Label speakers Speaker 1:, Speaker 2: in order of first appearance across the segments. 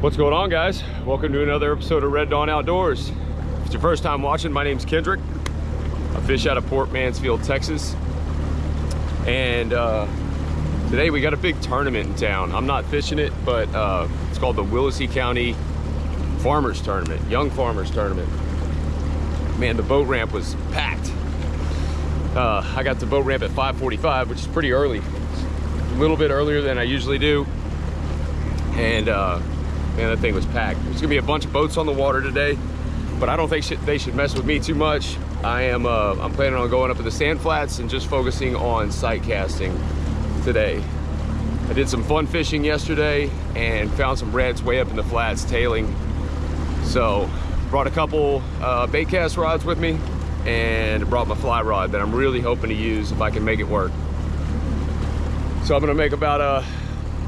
Speaker 1: What's going on, guys? Welcome to another episode of Red Dawn Outdoors. If it's your first time watching, my name's Kendrick. I fish out of Port Mansfield, Texas. And today we got a big tournament in town. I'm not fishing it, but it's called the Willacy County Farmers Tournament, Young Farmers Tournament. Man, the boat ramp was packed. I got the boat ramp at 5:45, which is pretty early. A little bit earlier than I usually do. And man, that thing was packed. There's gonna be a bunch of boats on the water today, but I don't think they should mess with me too much. I'm planning on going up to the sand flats and just focusing on sight casting today. I did some fun fishing yesterday and found some reds way up in the flats tailing. So brought a couple bait cast rods with me and brought my fly rod that I'm really hoping to use if I can make it work. So I'm gonna make about a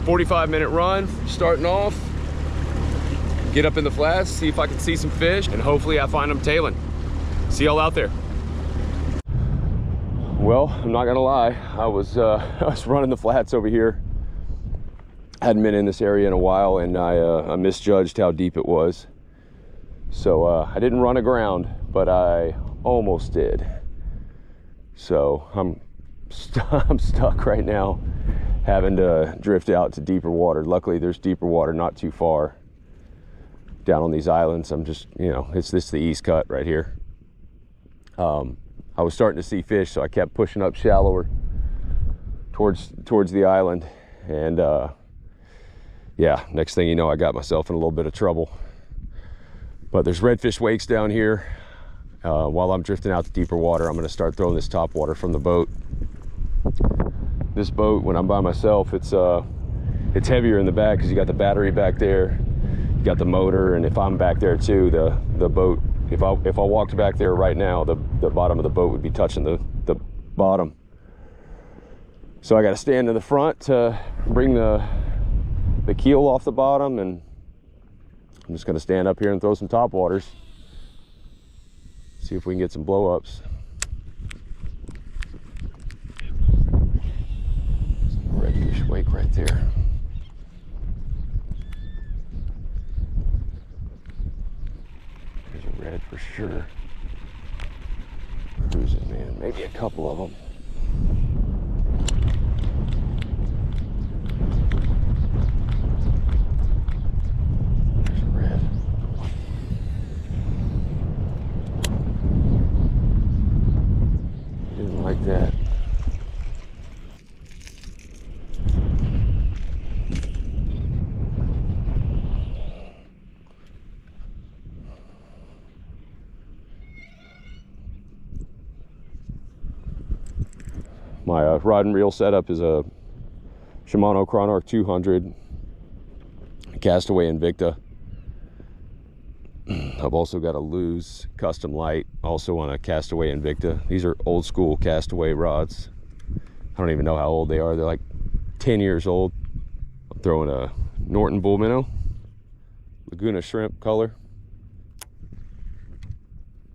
Speaker 1: 45-minute run starting off, get up in the flats, see if I can see some fish, and hopefully I find them tailing. See y'all out there. Well, I'm not gonna lie, I was running the flats over here. Hadn't been in this area in a while, and I misjudged how deep it was. So I didn't run aground, but I almost did. So I'm stuck right now, having to drift out to deeper water. Luckily, there's deeper water not too far down on these islands. I'm just, it's the east cut right here. I was starting to see fish, so I kept pushing up shallower towards the island. And yeah, next thing you know, I got myself in a little bit of trouble. But there's redfish wakes down here. While I'm drifting out to deeper water, I'm gonna start throwing this top water from the boat. This boat, when I'm by myself, it's heavier in the back because you got the battery back there, you got the motor, and if I'm back there too, the boat, if I walked back there right now, the bottom of the boat would be touching the bottom. So I got to stand in the front to bring the keel off the bottom, and I'm just going to stand up here and throw some top waters. See if we can get some blow ups. Redfish wake right there. There's a red for sure. Cruising, man. Maybe a couple of them. There's a red. Didn't like that. My rod and reel setup is a Shimano Chronarch 200 Castaway Invicta. I've also got a Lew's Custom Light, also on a Castaway Invicta. These are old school Castaway rods. I don't even know how old they are. They're like 10 years old. I'm throwing a Norton Bull Minnow, Laguna Shrimp color.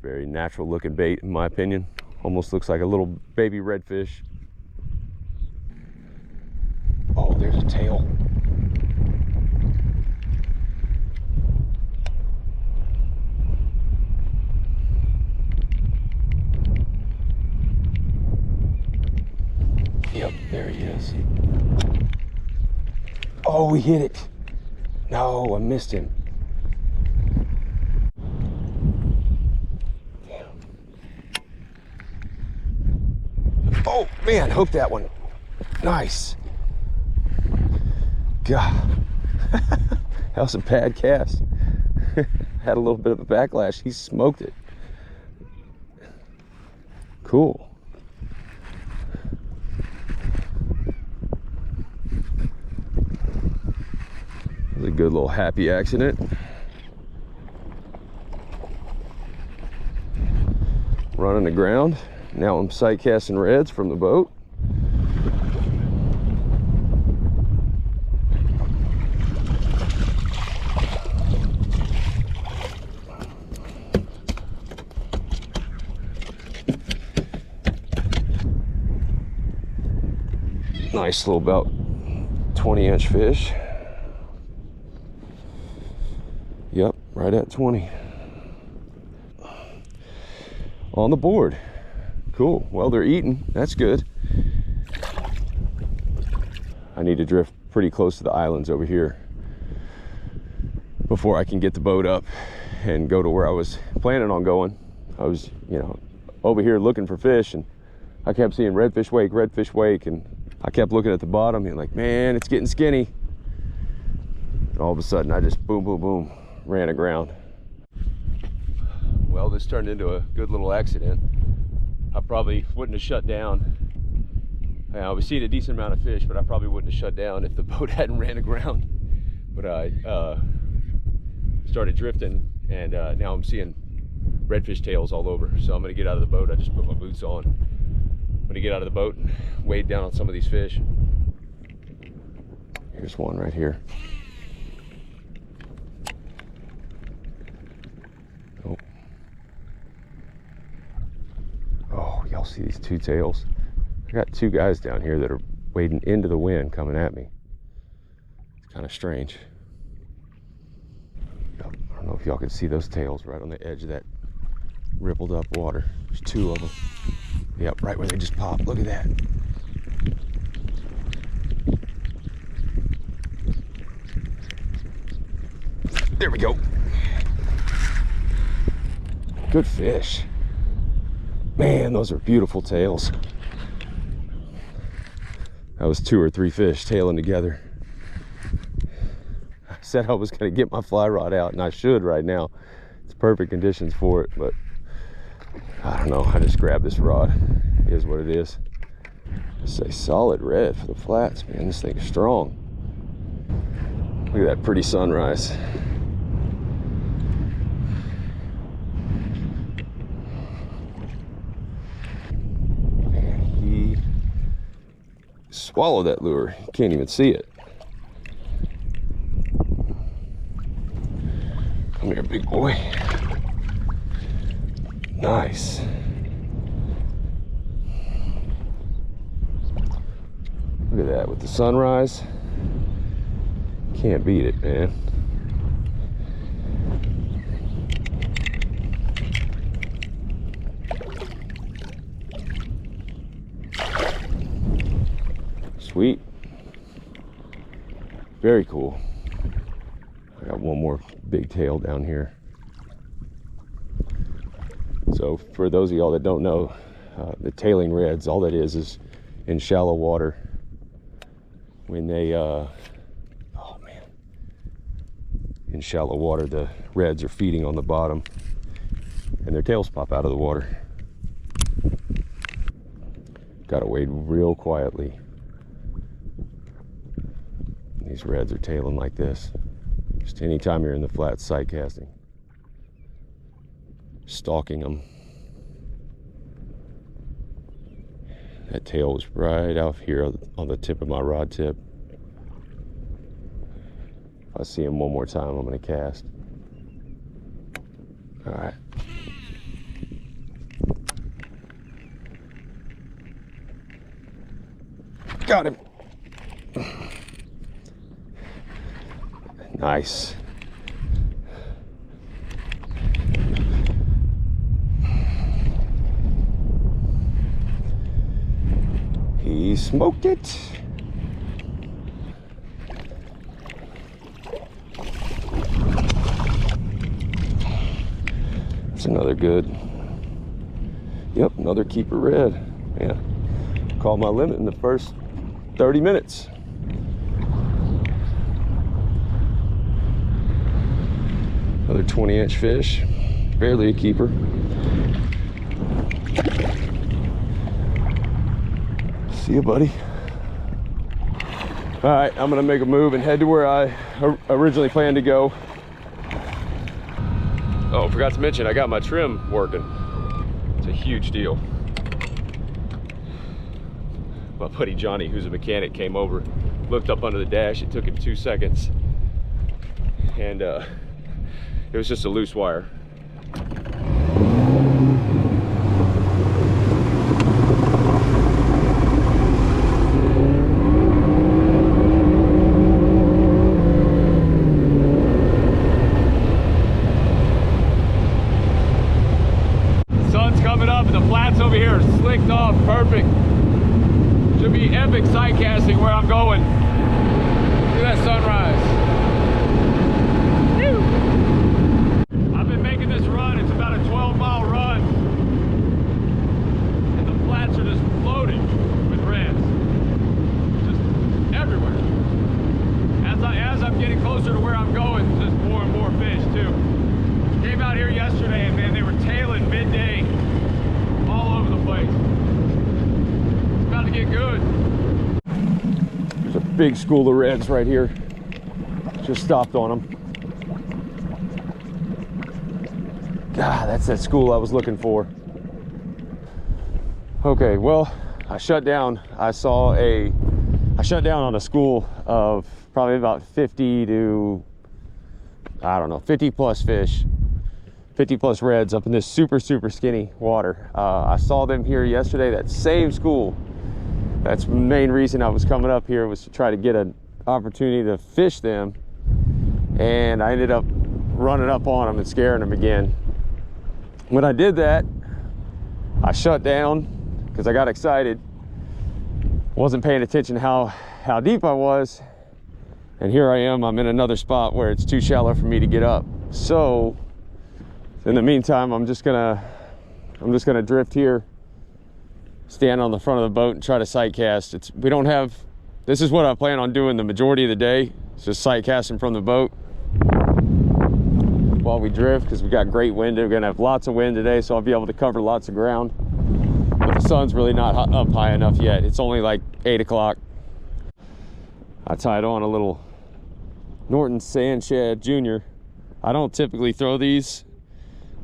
Speaker 1: Very natural looking bait in my opinion. Almost looks like a little baby redfish. Oh, there's a tail. Yep, there he is. Oh, we hit it. No, I missed him. Damn. Oh, man, hooked that one. Nice. God, that was a bad cast. Had a little bit of a backlash. He smoked it. Cool. It was a good little happy accident. Running the ground. Now I'm sight casting reds from the boat. Nice little about 20-inch fish. Yep, right at 20. On the board. Cool. Well, they're eating. That's good. I need to drift pretty close to the islands over here before I can get the boat up and go to where I was planning on going. I was, you know, over here looking for fish, and I kept seeing redfish wake, and I kept looking at the bottom and like, man, it's getting skinny. And all of a sudden I just boom, boom, boom, ran aground. Well, this turned into a good little accident. I probably wouldn't have shut down. I was seeing a decent amount of fish, but I probably wouldn't have shut down if the boat hadn't ran aground. But I started drifting, and now I'm seeing redfish tails all over. So I'm gonna get out of the boat. I just put my boots on. I'm gonna get out of the boat and wade down on some of these fish. Here's one right here. Oh, oh, y'all see these two tails? I got two guys down here that are wading into the wind coming at me. It's kind of strange. Yep. I don't know if y'all can see those tails right on the edge of that rippled up water. There's two of them. Yep, right where they just popped. Look at that. There we go. Good fish. Man, those are beautiful tails. That was 2 or 3 fish tailing together. I said I was going to get my fly rod out, and I should right now. It's perfect conditions for it, but I don't know. I just grabbed this rod. It is what it is. It's a solid red for the flats, man. This thing's strong. Look at that pretty sunrise. Swallow that lure. You can't even see it. Come here, big boy. Nice. Look at that with the sunrise. Can't beat it, man. Sweet. Very cool. I got one more big tail down here. So for those of y'all that don't know, the tailing reds, all that is in shallow water, when they oh man, in shallow water the reds are feeding on the bottom and their tails pop out of the water. Gotta wade real quietly. These reds are tailing like this. Just anytime you're in the flats sight casting, stalking them. That tail was right out here on the tip of my rod tip. If I see him one more time, I'm gonna cast. All right. Got him. Nice. He smoked it. That's another good. Yep, another keeper red. Yeah. Called my limit in the first 30 minutes. Another 20-inch fish, barely a keeper. See you, buddy. All right, I'm gonna make a move and head to where I originally planned to go. Oh, forgot to mention, I got my trim working. It's a huge deal. My buddy Johnny, who's a mechanic, came over, looked up under the dash. It took him 2 seconds. And it was just a loose wire. clicked off, perfect. Should be epic sight casting where I'm going. Look at that sunrise. Woo! I've been making this run, it's about a 12-mile run. And the flats are just floating with reds. Just everywhere. As I'm getting closer to where I'm going, just more and more fish too. Came out here yesterday and man, they were tailing midday all over the place. It's about to get good. There's a big school of reds right here. Just stopped on them. God, that's that school I was looking for. Okay, well, I shut down. I shut down on a school of probably about 50 to, I don't know, 50 plus fish, 50 plus reds up in this super skinny water. I saw them here yesterday, that same school. That's the main reason I was coming up here, was to try to get an opportunity to fish them. And I ended up running up on them and scaring them again. When I did that, I shut down because I got excited. Wasn't paying attention to how deep I was. And here I am, I'm in another spot where it's too shallow for me to get up. So in the meantime, I'm just gonna drift here, stand on the front of the boat and try to sight cast. This is what I plan on doing the majority of the day. It's just sight casting from the boat while we drift, because we got great wind. We're gonna have lots of wind today, so I'll be able to cover lots of ground. But the sun's really not up high enough yet. It's only like 8 o'clock. I tied on a little Norton Sand Shad Junior. I don't typically throw these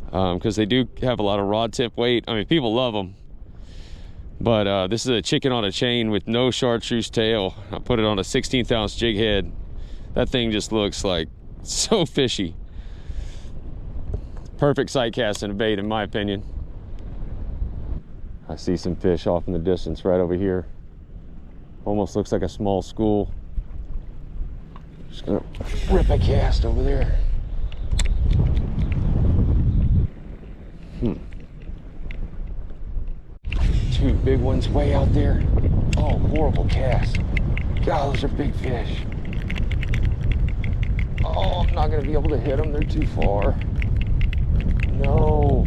Speaker 1: because they do have a lot of rod tip weight. I mean, people love them. But this is a chicken on a chain with no chartreuse tail. I put it on a 16th ounce jig head. That thing just looks like so fishy. Perfect sight casting bait in my opinion. I see some fish off in the distance right over here. Almost looks like a small school. Just gonna rip a cast over there. Two big ones way out there. Oh, horrible cast. God, those are big fish. Oh, I'm not gonna be able to hit them. They're too far. No.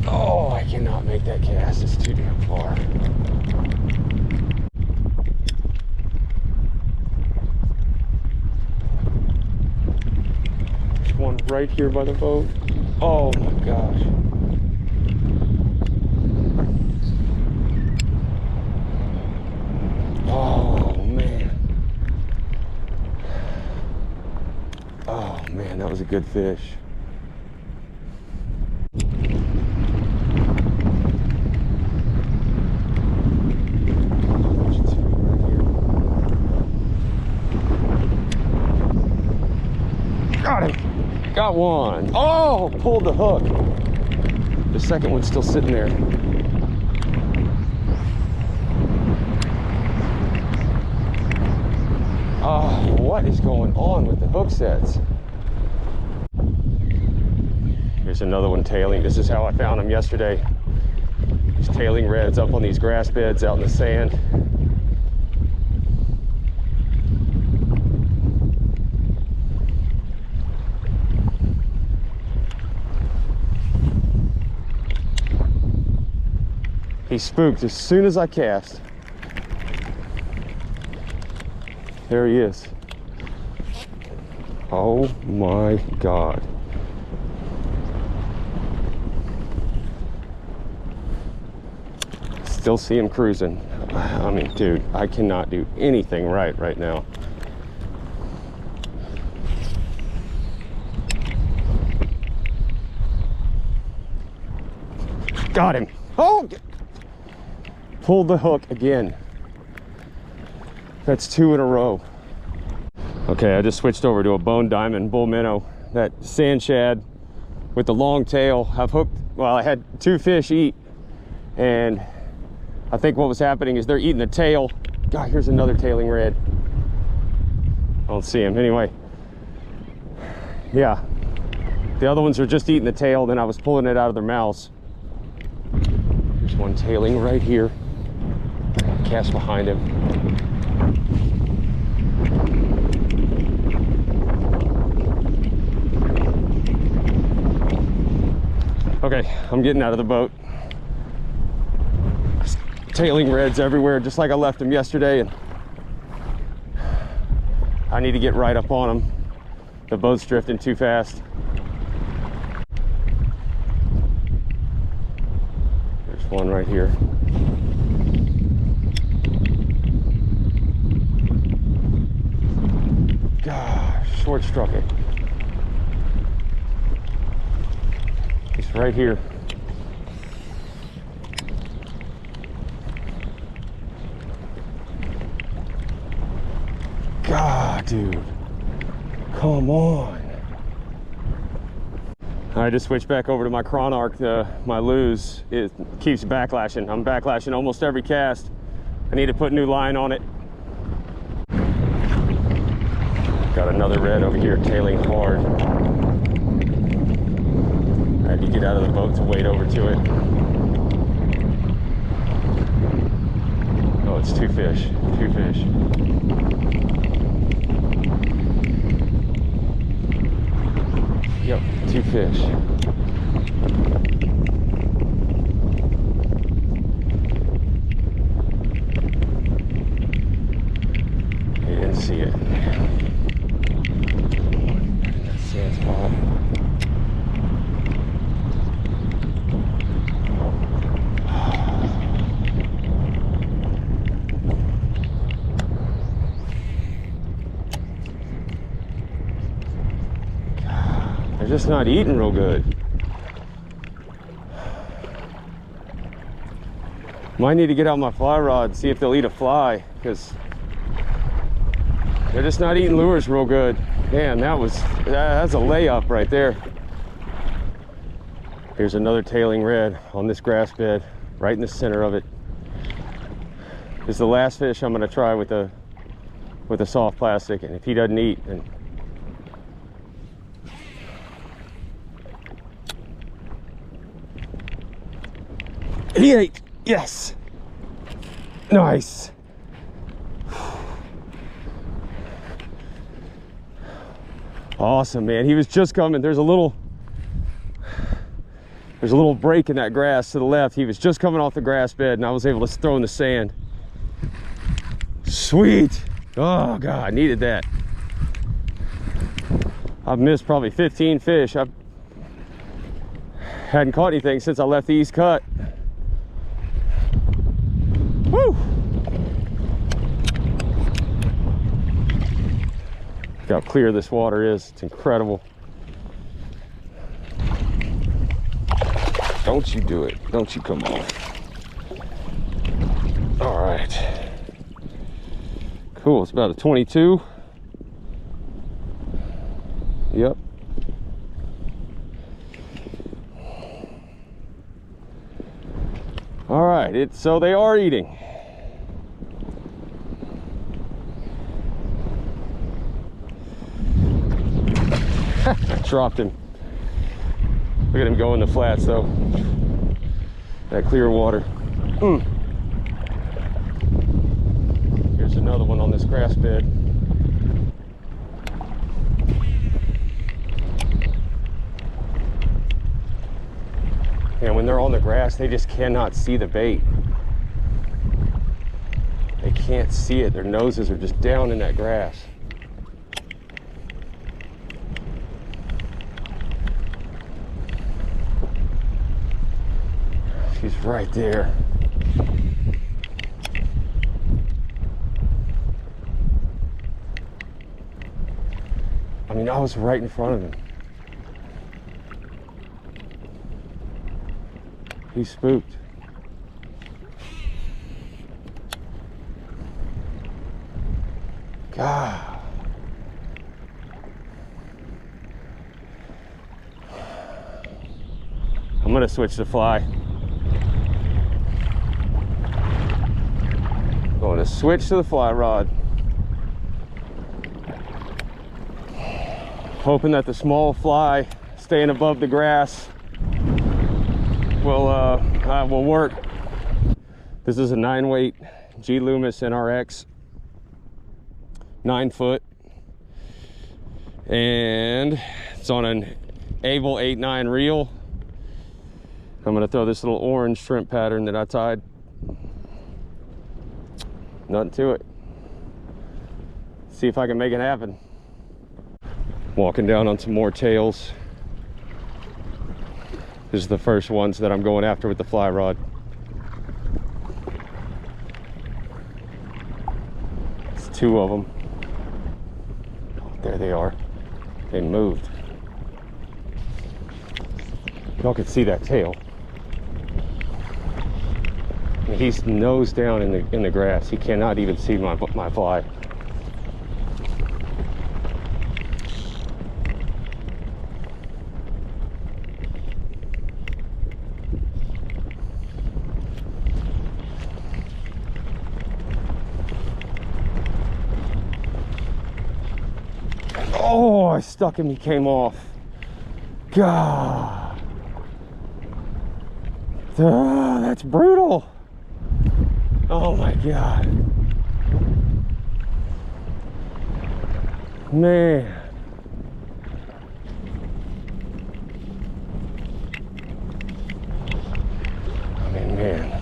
Speaker 1: Oh, I cannot make that cast. It's too damn far. There's one right here by the boat. Oh my gosh. Oh man. Oh man, that was a good fish. Got him. Got one. Oh, pulled the hook. The second one's still sitting there. Oh, what is going on with the hook sets? Here's another one tailing. This is how I found them yesterday. These tailing reds up on these grass beds out in the sand. He spooked as soon as I cast. There he is. Oh my God. Still see him cruising. I mean, dude, I cannot do anything right now. Got him. Oh! Pulled the hook again. That's 2 in a row. Okay, I just switched over to a bone diamond bull minnow. That sand shad with the long tail. I've hooked, well, I had 2 fish eat, and I think what was happening is they're eating the tail. God, here's another tailing red. I don't see him. Anyway, yeah. The other ones are just eating the tail, then I was pulling it out of their mouths. one tailing right here. Cast behind him. Okay, I'm getting out of the boat. Tailing reds everywhere, just like I left them yesterday, and I need to get right up on them. The boat's drifting too fast. There's one right here. Gosh, short struck it. He's right here. God, dude. Come on. I just switched back over to my Chronarch. My Lew's, it keeps backlashing. I'm backlashing almost every cast. I need to put new line on it. Got another red over here tailing hard. I had to get out of the boat to wade over to it. Oh, it's two fish. Two fish. Yep, two fish. He didn't see it. That sand spot. They're just not eating real good. Might need to get out my fly rod, see if they'll eat a fly, because they're just not eating lures real good. Man, that's a layup right there. Here's another tailing red on this grass bed, right in the center of it. This is the last fish I'm gonna try with a soft plastic, and if he doesn't eat, then he ate. Yes. Nice. Awesome, man. He was just coming. There's a little break in that grass to the left. He was just coming off the grass bed, and I was able to throw in the sand. Sweet. Oh God, I needed that. I've missed probably 15 fish. I hadn't caught anything since I left the East Cut. Woo! Look how clear this water is. It's incredible. Don't you do it. Don't you come off. All right. Cool. It's about a 22. Yep. All right. So they are eating. I dropped him. Look at him go in the flats though. That clear water. Here's another one on this grass bed. And when they're on the grass, they just cannot see the bait. They can't see it. Their noses are just down in that grass. She's right there. I mean, I was right in front of him. He's spooked. God. I'm gonna switch to fly. Going to switch to the fly rod. Hoping that the small fly staying above the grass will work. This is a 9-weight G Loomis NRX, 9 foot, and it's on an Able 8.9 reel. I'm gonna throw this little orange shrimp pattern that I tied. Nothing to it. See if I can make it happen. Walking down on some more tails. This is the first ones that I'm going after with the fly rod. It's 2 of them. Oh, there they are. They moved. Y'all can see that tail. He's nose down in the grass. He cannot even see my fly. Oh, I stuck him. He came off. God. That's brutal. Oh my God. Man. I mean, man.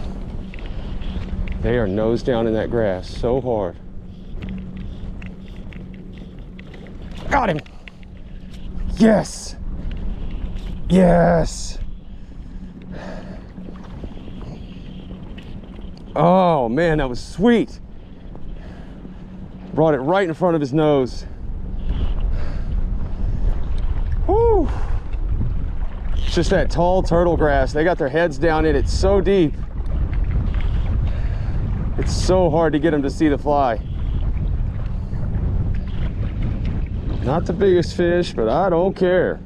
Speaker 1: They are nose down in that grass so hard. Got him. Yes. Yes. Oh man, that was sweet. Brought it right in front of his nose. Whew. It's just that tall turtle grass. They got their heads down in it so deep. It's so hard to get them to see the fly. Not the biggest fish, but I don't care.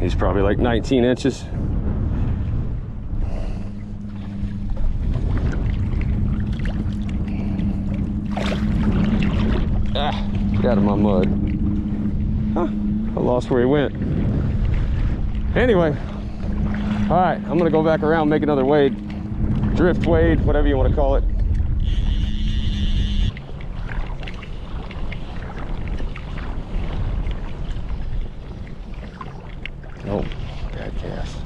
Speaker 1: He's probably like 19 inches. Ah, get out of my mud. Huh, I lost where he went. Anyway, all right, I'm gonna go back around, make another wade. Drift wade, whatever you want to call it. Oh, bad cast.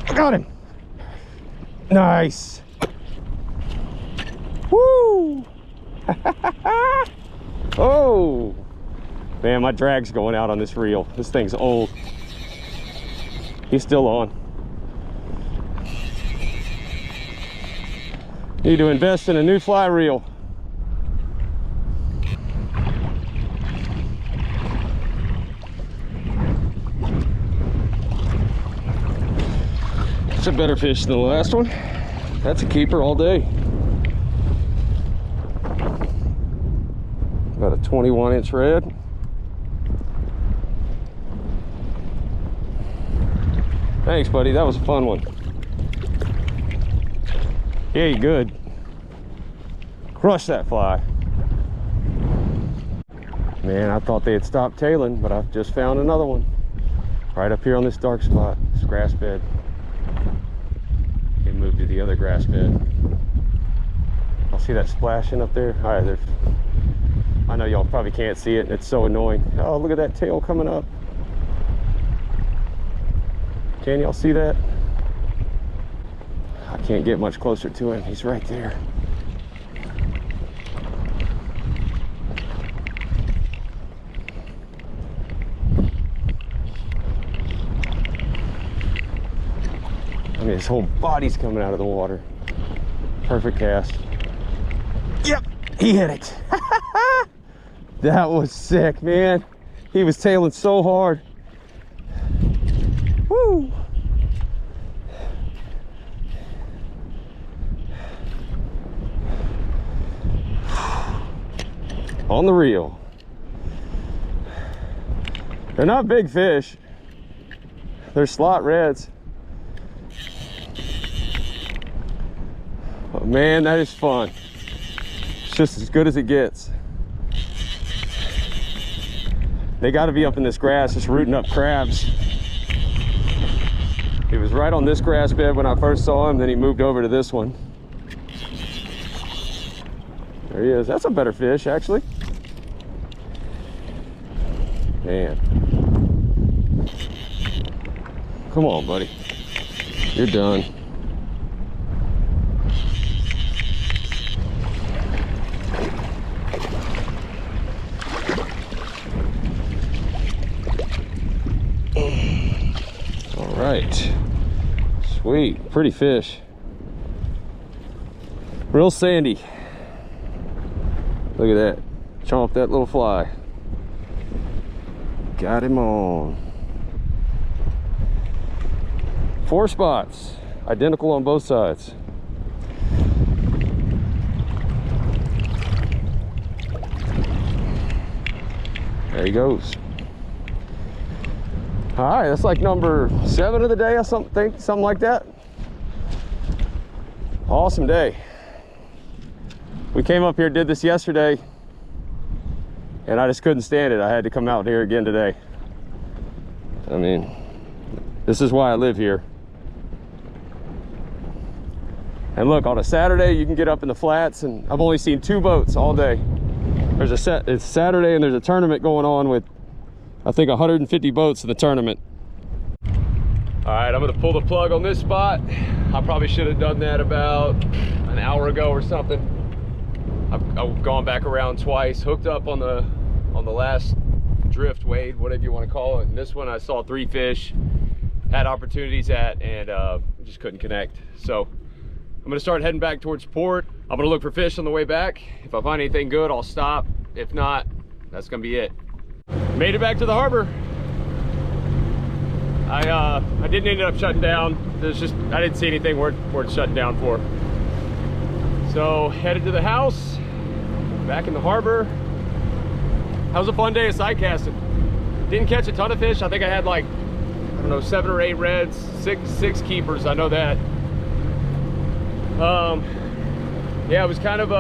Speaker 1: I got him. Nice. Woo! Oh, man, my drag's going out on this reel. This thing's old. He's still on. Need to invest in a new fly reel. It's a better fish than the last one. That's a keeper all day. About a 21-inch red. Thanks, buddy. That was a fun one. Yeah, you good. Crush that fly. Man, I thought they had stopped tailing, but I just found another one. Right up here on this dark spot, this grass bed. They moved to the other grass bed. I'll see that splashing up there. All right, there's. I know y'all probably can't see it. It's so annoying. Oh, look at that tail coming up. Can y'all see that? I can't get much closer to him. He's right there. I mean, his whole body's coming out of the water. Perfect cast. Yep, he hit it. That was sick, man. He was tailing so hard. Woo! On the reel. They're not big fish. They're slot reds. Oh, man, that is fun. It's just as good as it gets. They got to be up in this grass just rooting up crabs. He was right on this grass bed when I first saw him, then he moved over to this one. There he is. That's a better fish, actually. Man. Come on, buddy. You're done. All right. Sweet. Pretty fish. Real sandy. Look at that. Chomp that little fly. Got him on. 4 spots. Identical on both sides. There he goes. All right, that's like number 7 of the day, I think, something like that. Awesome day. We came up here, did this yesterday, and I just couldn't stand it. I had to come out here again today. I mean, this is why I live here. And look, on a Saturday, you can get up in the flats, and I've only seen 2 boats all day. It's Saturday, and there's a tournament going on with, I think, 150 boats in the tournament. All right, I'm gonna pull the plug on this spot. I probably should have done that about an hour ago or something. I've gone back around twice, hooked up on the last drift wade, whatever you want to call it. And this one I saw 3 fish, had opportunities at, and just couldn't connect. So I'm gonna start heading back towards port. I'm gonna look for fish on the way back. If I find anything good, I'll stop. If not, that's gonna be it. Made it back to the harbor. I didn't end up shutting down. I didn't see anything worth shutting down for. So headed to the house, back in the harbor. That was a fun day of sight casting. Didn't catch a ton of fish. I think I had like, I don't know, 7 or 8 reds, six keepers. I know that. Yeah, it was kind of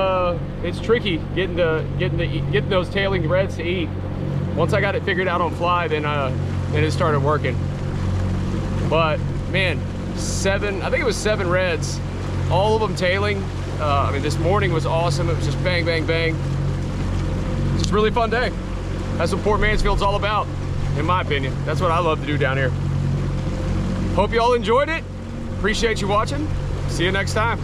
Speaker 1: it's tricky getting those tailing reds to eat. Once I got it figured out on fly, then it started working. But man, I think it was 7 reds, all of them tailing. I mean, this morning was awesome. It was just bang, bang, bang. Just a really fun day. That's what Port Mansfield's all about, in my opinion. That's what I love to do down here. Hope you all enjoyed it. Appreciate you watching. See you next time.